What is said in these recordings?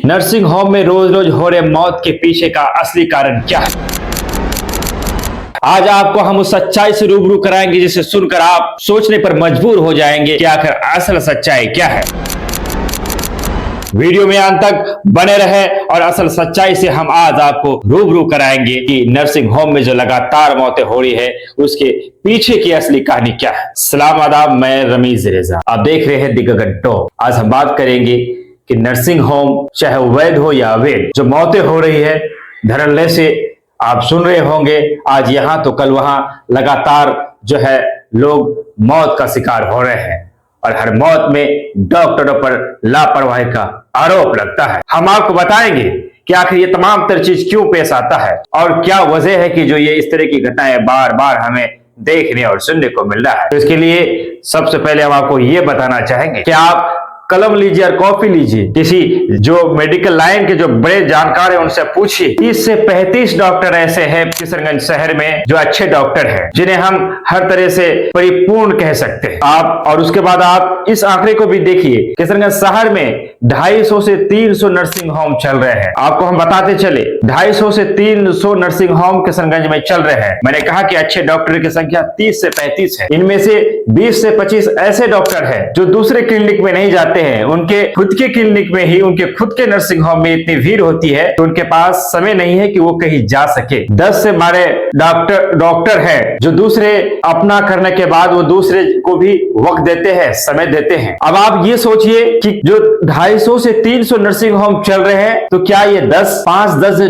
Nursing home में रोज रोज हो रहे मौत के पीछे का असली कारण क्या है। आज आपको हम उस सच्चाई से रूबरू कराएंगे जिसे सुनकर आप सोचने पर मजबूर हो जाएंगे कि आखिर असल सच्चाई क्या है। वीडियो में अंत तक बने रहे और असल सच्चाई से हम आज आपको रूबरू कराएंगे कि नर्सिंग होम में जो लगातार मौतें हो रही है उसके पीछे की असली कहानी क्या है। सलाम आदाब, मैं रमीज रेजा, आप देख रहे हैं द गगन टॉक। आज हम बात करेंगे कि नर्सिंग होम चाहे वैध हो या अवैध, जो मौतें हो रही है धड़ल्ले से आप सुन रहे होंगे, आज यहां तो कल वहां लगातार जो है लोग मौत का शिकार हो रहे हैं और हर मौत में डॉक्टरों पर लापरवाही का आरोप लगता है। हम आपको बताएंगे कि आखिर ये तमाम तर चीज क्यों पेश आता है और क्या वजह है कि जो ये इस तरह की घटनाएं बार बार हमें देखने और सुनने को मिल रहा है। तो इसके लिए सबसे पहले हम आपको ये बताना चाहेंगे कि आप कलम लीजिए और कॉपी लीजिए, किसी जो मेडिकल लाइन के जो बड़े जानकार हैं उनसे पूछिए। 30 से 35 डॉक्टर ऐसे हैं किशनगंज शहर में जो अच्छे डॉक्टर हैं, जिन्हें हम हर तरह से परिपूर्ण कह सकते हैं आप। और उसके बाद आप इस आंकड़े को भी देखिए, किशनगंज शहर में 250 से 300 नर्सिंग होम चल रहे हैं। आपको हम बताते चले 250 से 300 नर्सिंग होम किशनगंज में चल रहे हैं। मैंने कहा कि अच्छे डॉक्टर की संख्या 30 से 35 है। इनमें से 20 से 25 ऐसे डॉक्टर हैं जो दूसरे क्लिनिक में नहीं जाते हैं, उनके खुद के क्लिनिक में ही, उनके खुद के नर्सिंग होम में इतनी भीड़ होती है तो उनके पास समय नहीं है कि वो कहीं जा सके। 10 से 12 डॉक्टर हैं जो दूसरे अपना करने के बाद वो दूसरे को भी वक्त देते हैं, समय देते हैं। अब आप ये सोचिए कि जो 250 से 300 नर्सिंग होम चल रहे हैं तो क्या ये 5-10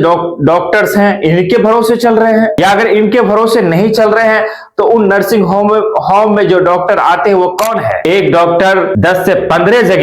डॉक्टर्स हैं इनके भरोसे चल रहे हैं, या अगर इनके भरोसे नहीं चल रहे हैं तो उन नर्सिंग होम में जो डॉक्टर आते हैं वो कौन है। एक डॉक्टर 10 से 15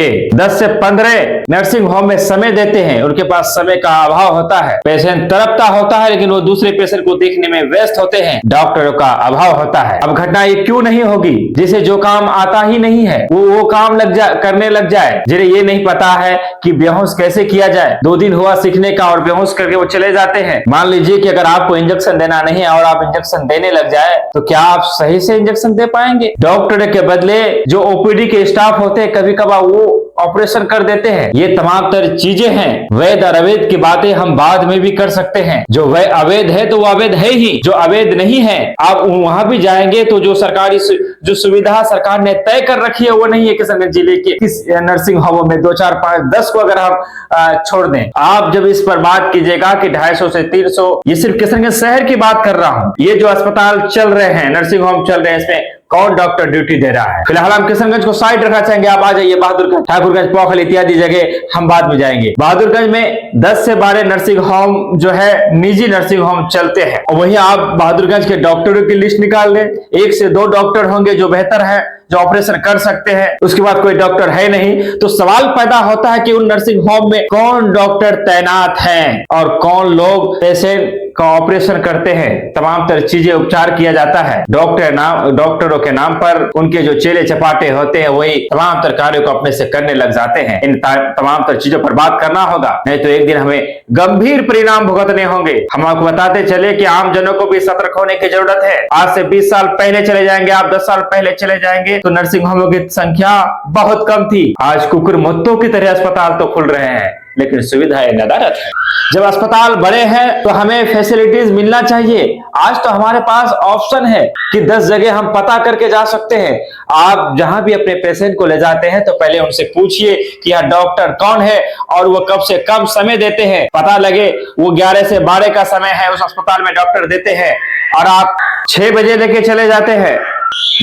नर्सिंग होम में समय देते हैं, उनके पास समय का अभाव होता है, पेशेंट तड़पता होता है लेकिन वो दूसरे पेशेंट को देखने में व्यस्त होते हैं, डॉक्टरों का अभाव होता है। अब घटना ये क्यों नहीं होगी जिसे जो काम आता ही नहीं है वो काम करने लग जाए, जिन्हें ये नहीं पता है कि बेहोश कैसे किया जाए। 2 दिन हुआ सीखने का और बेहोश करके वो चले जाते हैं। मान लीजिए कि अगर आपको इंजेक्शन देना नहीं है और आप इंजेक्शन देने लग जाए तो क्या आप सही से इंजेक्शन दे पाएंगे। डॉक्टर के बदले जो ओपीडी के स्टाफ होते हैं कभी कभार वो ऑपरेशन कर देते हैं। ये तमाम तरह चीजें हैं। वैध और अवैध की बातें हम बाद में भी कर सकते हैं। जो अवैध है तो वो अवैध है ही, जो अवैध नहीं है आप वहां भी जाएंगे तो जो सरकारी जो सुविधा सरकार ने तय कर रखी है वो नहीं है। किशनगंज जिले के किस नर्सिंग होम में 2, 4, 5, 10 को अगर हम छोड़ दें, आप जब इस पर बात कीजिएगा कि 250 से 300, ये सिर्फ किशनगंज शहर की बात कर रहा हूं। ये जो अस्पताल चल रहे हैं, नर्सिंग होम चल रहे हैं, इसमें कौन डॉक्टर ड्यूटी दे रहा है। फिलहाल हम किशनगंज को साइड रखना चाहेंगे। आप आ जाइए बहादुरगंज, ठाकुरगंज, पोखल इत्यादि जगह हम बाद में जाएंगे। बहादुरगंज में 10 से 12 नर्सिंग होम जो है निजी नर्सिंग होम चलते हैं और वहीं आप बहादुरगंज के डॉक्टरों की लिस्ट निकाल लें, 1 से 2 डॉक्टर होंगे जो बेहतर है, जो ऑपरेशन कर सकते हैं, उसके बाद कोई डॉक्टर है नहीं। तो सवाल पैदा होता है कि उन नर्सिंग होम में कौन डॉक्टर तैनात हैं और कौन लोग पेशेंट का ऑपरेशन करते हैं, तमाम तरह चीजें उपचार किया जाता है। डॉक्टरों के नाम पर उनके जो चेले चपाटे होते हैं वही तमाम तरह कार्यों को अपने से करने लग जाते हैं। इन तमाम तरह चीजों पर बात करना होगा, नहीं तो एक दिन हमें गंभीर परिणाम भुगतने होंगे। हम आपको बताते चले कि आम जनों को भी सतर्क होने की जरूरत है। आज से 20 साल पहले चले जाएंगे आप, 10 साल पहले चले जाएंगे तो नर्सिंग होमों की संख्या बहुत कम थी। आज कुकुर मुत्तों की तरह अस्पताल तो खुल रहे हैं लेकिन सुविधाएं नदारत है। जब अस्पताल बड़े हैं तो हमें फैसिलिटीज मिलना चाहिए। आज तो हमारे पास ऑप्शन है कि 10 जगह हम पता करके जा सकते हैं। आप जहां भी अपने पेशेंट को ले जाते हैं तो पहले उनसे पूछिए कि यह डॉक्टर कौन है और वो कब से कब समय देते हैं। पता लगे वो 11 से 12 का समय है उस अस्पताल में डॉक्टर देते हैं और आप 6 बजे लेके चले जाते हैं,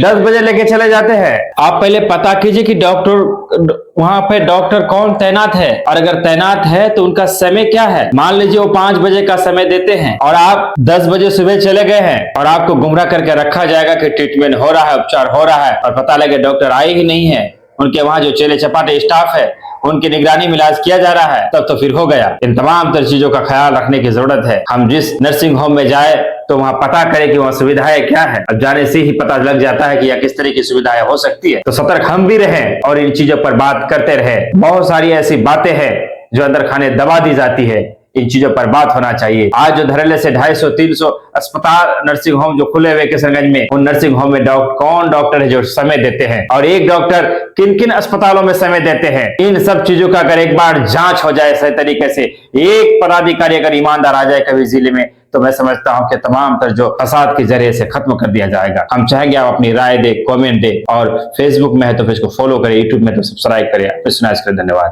10 बजे लेके चले जाते हैं। आप पहले पता कीजिए कि वहां पे डॉक्टर कौन तैनात है और अगर तैनात है तो उनका समय क्या है। मान लीजिए वो 5 बजे का समय देते हैं और आप 10 बजे सुबह चले गए हैं और आपको गुमराह करके रखा जाएगा कि ट्रीटमेंट हो रहा है, उपचार हो रहा है, और पता लगे डॉक्टर आए ही नहीं है, उनके वहां जो चेले चपाटे स्टाफ है उनकी निगरानी में इलाज किया जा रहा है, तब तो फिर हो गया। इन तमाम तरह चीजों का ख्याल रखने की जरूरत है। हम जिस नर्सिंग होम में जाए तो वहां पता करें कि वहां सुविधाएं क्या है। अब जाने से ही पता लग जाता है कि यह किस तरह की सुविधाएं हो सकती है। तो सतर्क हम भी रहें और इन चीजों पर बात करते रहे। बहुत सारी ऐसी बातें हैं जो अंदर खाने दबा दी जाती है, इन चीजों पर बात होना चाहिए। आज जो धड़ल्ले से 250-300 अस्पताल नर्सिंग होम जो खुले हुए किशनगंज में, उन नर्सिंग होम में कौन डॉक्टर है जो समय देते हैं, और एक डॉक्टर किन किन अस्पतालों में समय देते हैं, इन सब चीजों का अगर एक बार जांच हो जाए सही तरीके से, एक पदाधिकारी अगर ईमानदार आ जाए कभी जिले में, तो मैं समझता हूं कि तमाम तर जो फसाद के जरिए से खत्म कर दिया जाएगा। हम चाहेंगे आप अपनी राय दे, कमेंट दे, और फेसबुक में है तो फेसबुक को फॉलो करें, यूट्यूब में तो सब्सक्राइब करें। धन्यवाद।